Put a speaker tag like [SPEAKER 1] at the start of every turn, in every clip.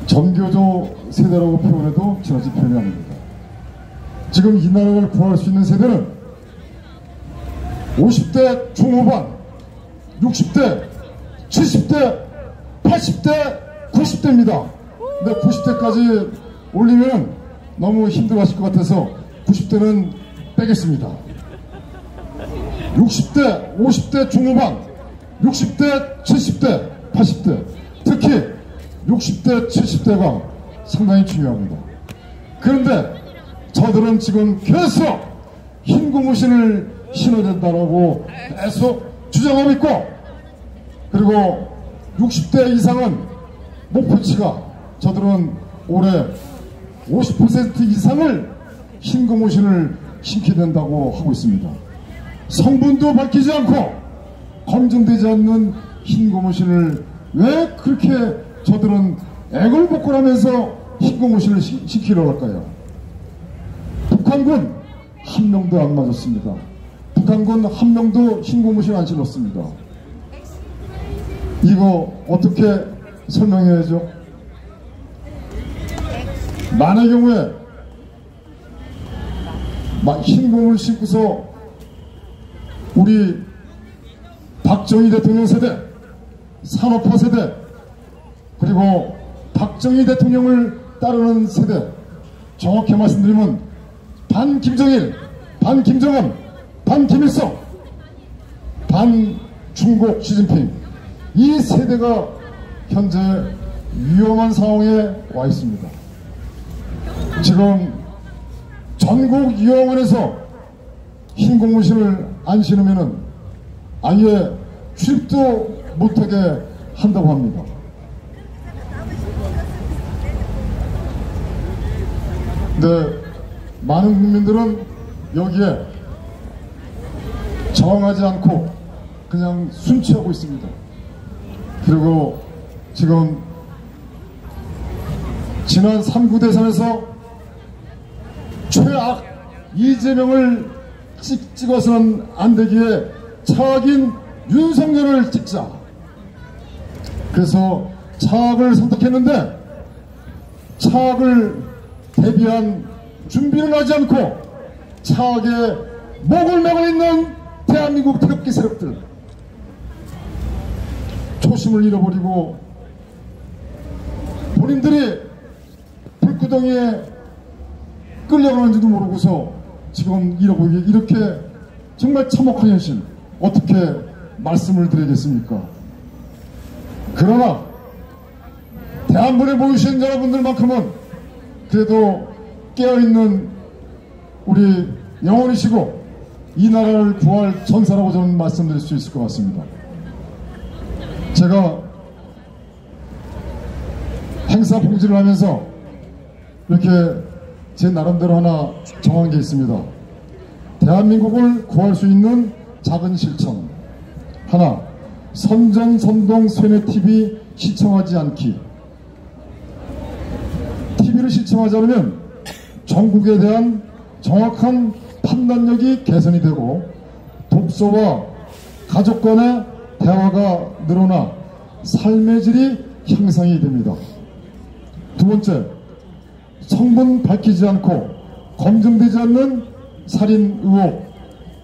[SPEAKER 1] 전교조 세대라고 표현해도 지나친 표현이 아닙니다. 지금 이 나라를 구할 수 있는 세대는 50대 중후반, 60대, 70대, 80대, 90대입니다. 근데 90대까지 올리면 너무 힘들어하실 것 같아서 90대는 빼겠습니다. 60대, 50대 중후반, 60대, 70대, 80대, 특히 60대, 70대가 상당히 중요합니다. 그런데 저들은 지금 계속 흰 고무신을 신어야 된다고 계속 주장하고 있고, 그리고 60대 이상은 목표치가 저들은 올해 50% 이상을 흰 고무신을 신게 된다고 하고 있습니다. 성분도 밝히지 않고 검증되지 않는 흰 고무신을 왜 그렇게 저들은 애걸복걸하면서 흰 고무신을 시키려고 할까요? 북한군 한 명도 안 맞았습니다. 북한군 한 명도 흰 고무신 안 신었습니다. 이거 어떻게 설명해야죠? 만의 경우에 흰 고무를 신고서 우리 박정희 대통령 세대, 산업화 세대, 그리고 박정희 대통령을 따르는 세대, 정확히 말씀드리면 반 김정일, 반 김정은, 반 김일성, 반 중국 시진핑, 이 세대가 현재 위험한 상황에 와 있습니다. 지금 전국 유학원에서 흰 고무신을 안 신으면은 아예 출입도 못하게 한다고 합니다. 근데 많은 국민들은 여기에 저항하지 않고 그냥 순치하고 있습니다. 그리고 지금 지난 3구 대선에서 최악 이재명을 찍어서는 안 되기에 차악인 윤석열을 찍자. 그래서 차악을 선택했는데 차악을 대비한 준비를 하지 않고 차악에 목을 매고 있는 대한민국 태극기 세력들, 초심을 잃어버리고 본인들이 불구덩이에 끌려가는지도 모르고서 지금 이렇게 정말 참혹한 현실, 어떻게 말씀을 드리겠습니까? 그러나 대한민국에 모이신 여러분들만큼은 그래도 깨어있는 우리 영혼이시고 이 나라를 구할 전사라고 저는 말씀드릴 수 있을 것 같습니다. 제가 행사 봉지를 하면서 이렇게 제 나름대로 하나 정한 게 있습니다. 대한민국을 구할 수 있는 작은 실천 하나, 선전선동 쇠뇌TV 시청하지 않기. TV를 시청하지 않으면 전국에 대한 정확한 판단력이 개선이 되고 독서와 가족 간의 대화가 늘어나 삶의 질이 향상이 됩니다. 두 번째, 성분 밝히지 않고 검증되지 않는 살인 의혹,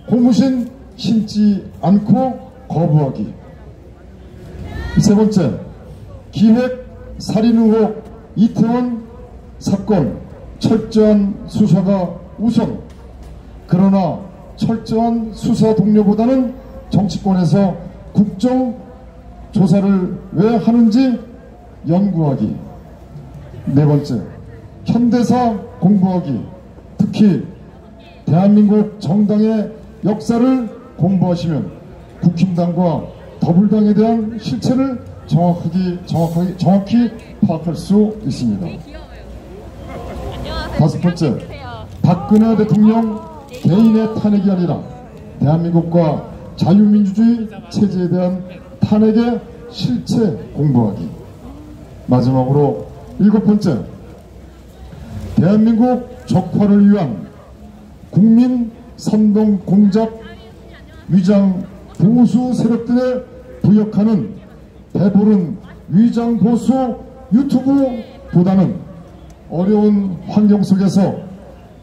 [SPEAKER 1] 고무신 신지 않고 거부하기. 세 번째, 기획 살인 의혹 이태원 사건 철저한 수사가 우선. 그러나 철저한 수사 동료보다는 정치권에서 국정조사를 왜 하는지 연구하기. 네 번째, 현대사 공부하기. 특히 대한민국 정당의 역사를 공부하시면 국힘당과 더불당에 대한 실체를 정확히 파악할 수 있습니다. 다섯 번째, 박근혜 대통령 개인의 탄핵이 아니라 대한민국과 자유민주주의 체제에 대한 탄핵의 실체 공부하기. 마지막으로 일곱 번째, 대한민국 적화를 위한 국민 선동 공작 위장 보수 세력들에 부역하는 배부른 위장 보수 유튜브 보다는 어려운 환경 속에서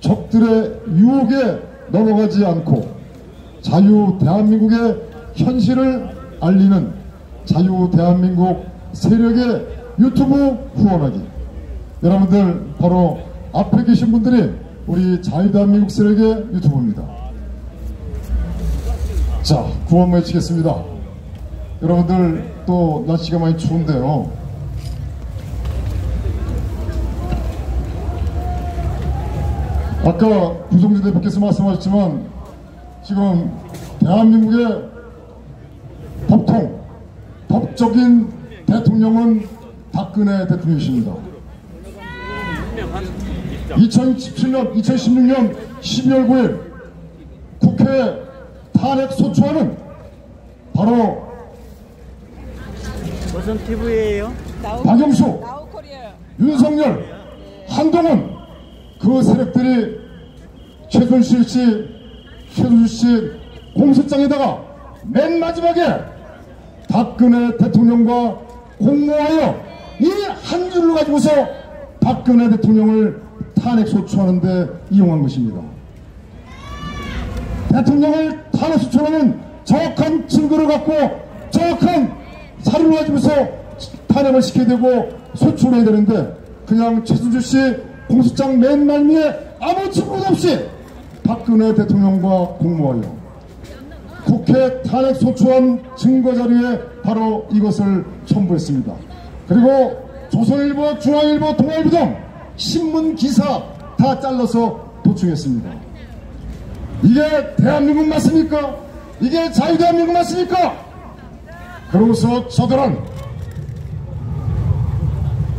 [SPEAKER 1] 적들의 유혹에 넘어가지 않고 자유 대한민국의 현실을 알리는 자유 대한민국 세력의 유튜브 후원하기. 여러분들 바로 앞에 계신 분들이 우리 자유 대한민국 세력의 유튜브입니다. 자, 구원 외치겠습니다. 여러분들 또 날씨가 많이 추운데요. 아까 구성주 대표께서 말씀하셨지만 지금 대한민국의 법적인 대통령은 박근혜 대통령이십니다. 2016년 12월 9일 국회 탄핵 소추안은 바로
[SPEAKER 2] 무슨 TV예요?
[SPEAKER 1] 박영수, 윤석열, 한동훈 그 세력들이 최순실 씨 공소장에다가 맨 마지막에 박근혜 대통령과 공모하여 이 한 줄을 가지고서 박근혜 대통령을 탄핵 소추하는데 이용한 것입니다. 대통령을 탄핵 소추하는 정확한 증거를 갖고 정확한 사료를 가지고서 탄핵을 시켜야 되고 소추를 해야 되는데 그냥 최순실 씨 공소장 맨 말미에 아무 증거도 없이 박근혜 대통령과 공모하여 국회 탄핵 소추안 증거자료에 바로 이것을 첨부했습니다. 그리고 조선일보, 중앙일보, 동아일보 등 신문 기사 다 잘라서 도충했습니다. 이게 대한민국 맞습니까? 이게 자유대한민국 맞습니까? 그러고서 저들은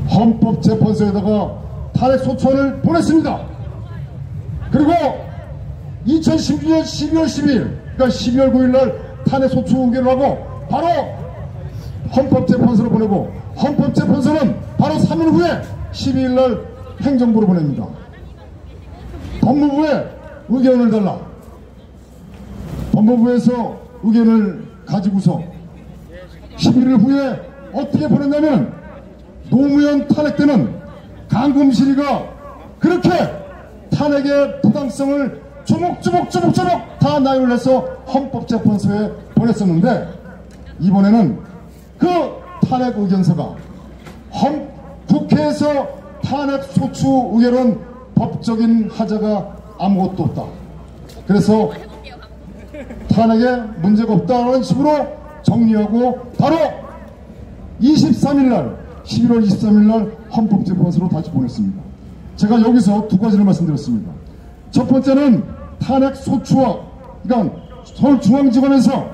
[SPEAKER 1] 헌법재판소에다가 탄핵 소추안을 보냈습니다. 그리고 2016년 12월 12일 그러니까 12월 9일날 탄핵 소추 의결을 하고 바로 헌법재판소로 보내고 헌법재판소는 바로 3일 후에 12일날 행정부로 보냅니다. 법무부에 의견을 달라. 법무부에서 의견을 가지고서 11일 후에 어떻게 보냈냐면 노무현 탄핵 때는 강금실이가 그렇게 탄핵의 부당성을 조목조목 다 나열을 해서 헌법재판소에 보냈었는데 이번에는 그 탄핵 의견서가 국회에서 탄핵 소추 의결은 법적인 하자가 아무것도 없다. 그래서 탄핵에 문제가 없다는 식으로 정리하고 바로 23일날 11월 23일날 헌법재판소로 다시 보냈습니다. 제가 여기서 두 가지를 말씀드렸습니다. 첫 번째는 탄핵 소추와 그러니까 서울중앙지검에서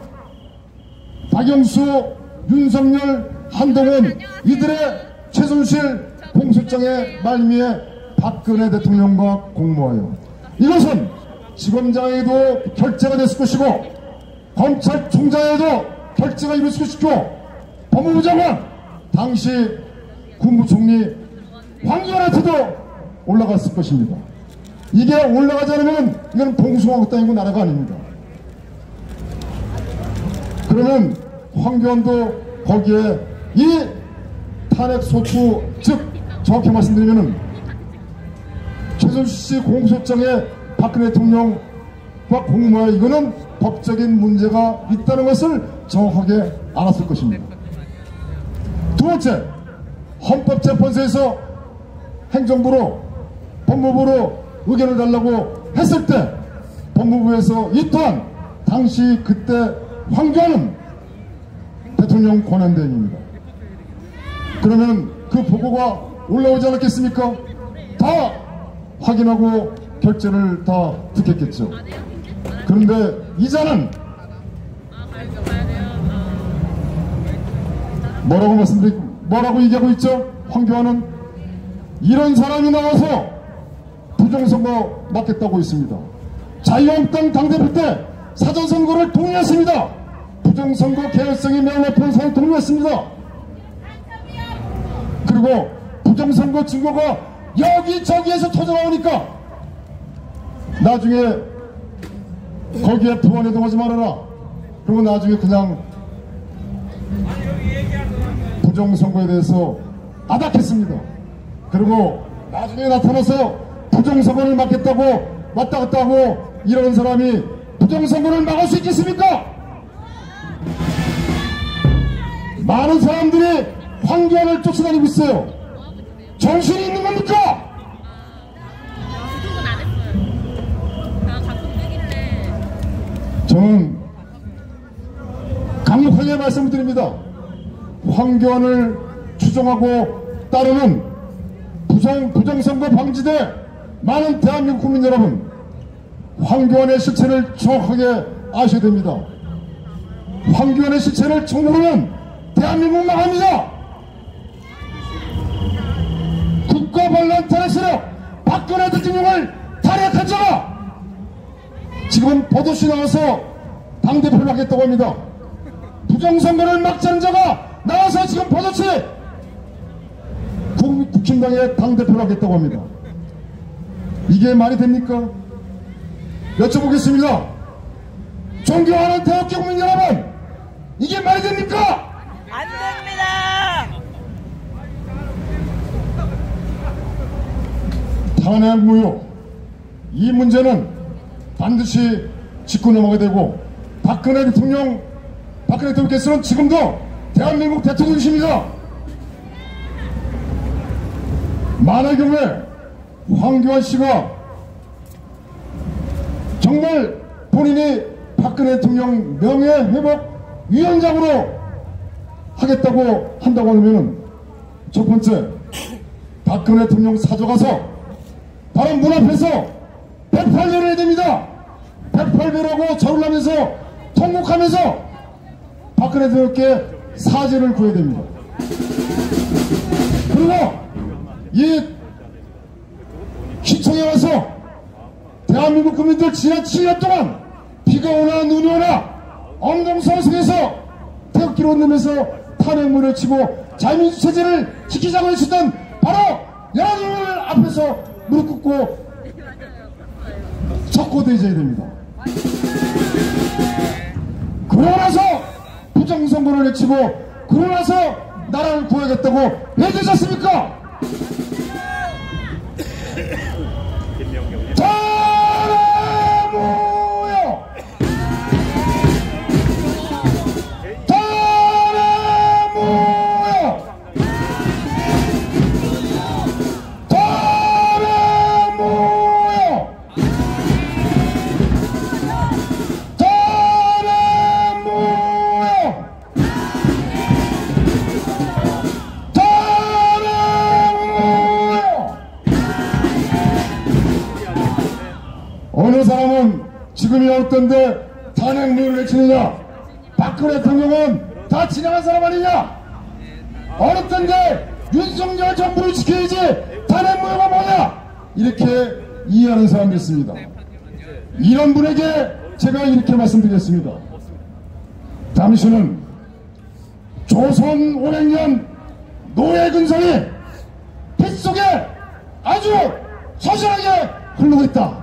[SPEAKER 1] 박영수, 윤석열, 한동훈 이들의 최순실 공소장의 말미에 박근혜 대통령과 공모하여 이것은 지검장에도 결재가 됐을 것이고 검찰총장에도 결재가 이루어질 것이고 법무부 장관 당시 국무총리 황교안한테도 올라갔을 것입니다. 이게 올라가지 않으면 이건 봉숭아국 땅이고 나라가 아닙니다. 그러면 황교안도 거기에 이 탄핵 소추 즉 정확히 말씀드리면은 최순실 씨 공소장에 박근혜 대통령과 공모하여 이거는 법적인 문제가 있다는 것을 정확하게 알았을 것입니다. 두 번째, 헌법재판소에서 행정부로 법무부로 의견을 달라고 했을 때 법무부에서 이 또한 당시 그때 황교안은 대통령 권한대행입니다. 그러면 그 보고가 올라오지 않았겠습니까? 다 확인하고 결재를 다 듣겠겠죠. 그런데 이자는 뭐라고 얘기하고 있죠? 황교안은 이런 사람이 나와서 부정선거 맡겠다고 있습니다. 자유한국당 당대표 때 사전선거를 동의했습니다. 부정선거 개연성이 매우 높은 사안을 동의했습니다. 그리고 부정선거 증거가 여기저기에서 터져나오니까 나중에 거기에 부안해동하지 말아라. 그리고 나중에 그냥 부정선거에 대해서 아닥했습니다. 그리고 나중에 나타나서 부정선거를 막겠다고 왔다 갔다 하고 이러는 사람이 부정선거를 막을 수 있겠습니까? 많은 사람들이 황교안을 쫓아다니고 있어요. 정신이 있는 겁니까? 저는 강력하게 말씀드립니다. 황교안을 추종하고 따르는 부정선거 방지대 많은 대한민국 국민 여러분, 황교안의 실체를 정확하게 아셔야 됩니다. 황교안의 실체를 모르면 대한민국 망합니다. 국가반란탄핵 세력 박근혜 대통령을 탄핵한 자가 지금 버젓이 나와서 당대표를 하겠다고 합니다. 부정선거를 막자는 자가 나와서 지금 버젓이 국힘당의 당대표를 하겠다고 합니다. 이게 말이 됩니까? 여쭤보겠습니다. 존경하는 대한민국 국민 여러분, 이게 말이 됩니까?
[SPEAKER 2] 안 됩니다.
[SPEAKER 1] 탄핵 무효, 이 문제는 반드시 짚고 넘어가야 되고, 박근혜 대통령께서는 지금도 대한민국 대통령이십니다. 만의 경우에 황교안 씨가 정말 본인이 박근혜 대통령 명예회복위원장으로 하겠다고 한다고 하면, 첫 번째, 박근혜 대통령 사저가서 바로 문 앞에서 108배를 해야 됩니다. 108배라고 절을 하면서 통곡하면서 박근혜 대통령께 사죄를 구해야 됩니다. 그리고 이 시청에 와서 대한민국 국민들 지난 7년 동안 비가 오나 눈이 오나 엉덩성성해서 태극기를 흔들면서 탄핵문을 치고 자유민주 체제를 지키자고 했었던 바로 여러분들 앞에서 무릎 꿇고 척고대져야 됩니다. 그러고 나서 부정선거를 외치고 그러고 나서 나라를 구하겠다고 왜 되셨습니까? 탄핵무효! 탄핵무효! 탄핵무효! 어느 사람은 지금이 어떤데 탄핵무효를 외치느냐? 박근혜 대통령은 다 지나간 사람 아니냐? 어느 때인데 윤석열 정부를 지켜야지 탄핵무효가 뭐냐? 이렇게 이해하는 사람도 있습니다. 이런 분에게 제가 이렇게 말씀드리겠습니다. 당신은 조선 500년 노예 근성이 뱃속에 아주 처절하게 흐르고 있다.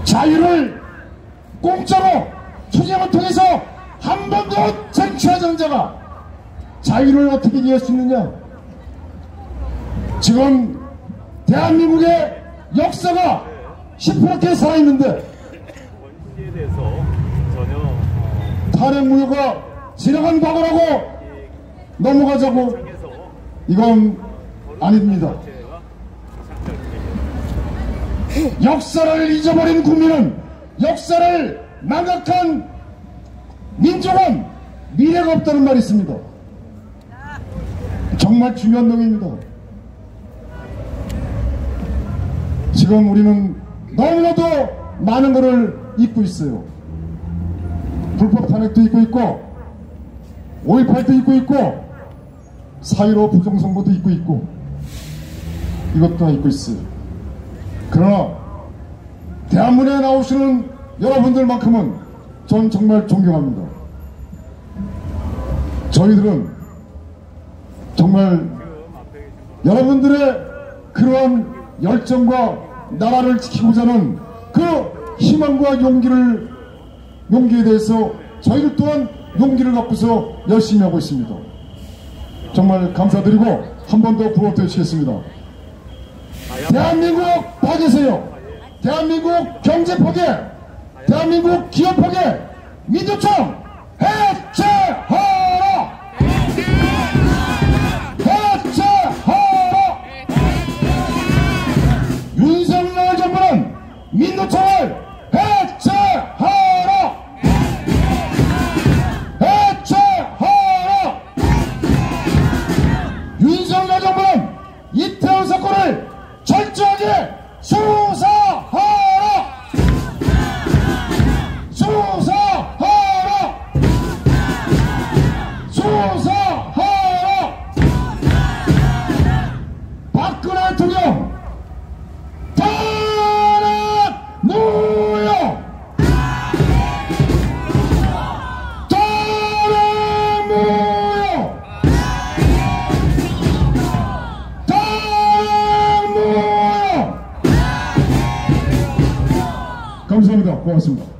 [SPEAKER 1] 자유를 공짜로 투쟁을 통해서 한 번도 쟁취하지 않은 자가 자유를 어떻게 이해할 수 있느냐? 지금 대한민국의 역사가 시퍼렇게 살아있는데 탄핵무효가 지나간 과거라고 넘어가자고, 이건 아닙니다. 역사를 잊어버린 국민은, 역사를 망각한 민족은 미래가 없다는 말이 있습니다. 정말 중요한 내용입니다. 지금 우리는 너무나도 많은 것을 잊고 있어요. 불법 탄핵도 잊고 있고 5.18도 잊고 있고 4.15 부정선거도 잊고 있고 이것도 다 잊고 있어요. 그러나 대한문에 나오시는 여러분들만큼은 전 정말 존경합니다. 저희들은 정말 여러분들의 그러한 열정과 나라를 지키고자 하는 그 희망과 용기에 대해서 저희들 또한 용기를 갖고서 열심히 하고 있습니다. 정말 감사드리고 한 번 더 부탁드리겠습니다. 대한민국 파괴세요. 대한민국 경제 파괴, 대한민국 기업 파괴, 민주청 해체하라! 해체하라! 윤석열 정부는 민주청을 해체하라! 해체하라! 윤석열 정부는 이태원 사건을 철저하게 수사하라! 수사하라! 수사하라! 박근혜 대통령 탄핵 무효! 탄핵 무효! 탄핵 무효! 감사합니다. 고맙습니다.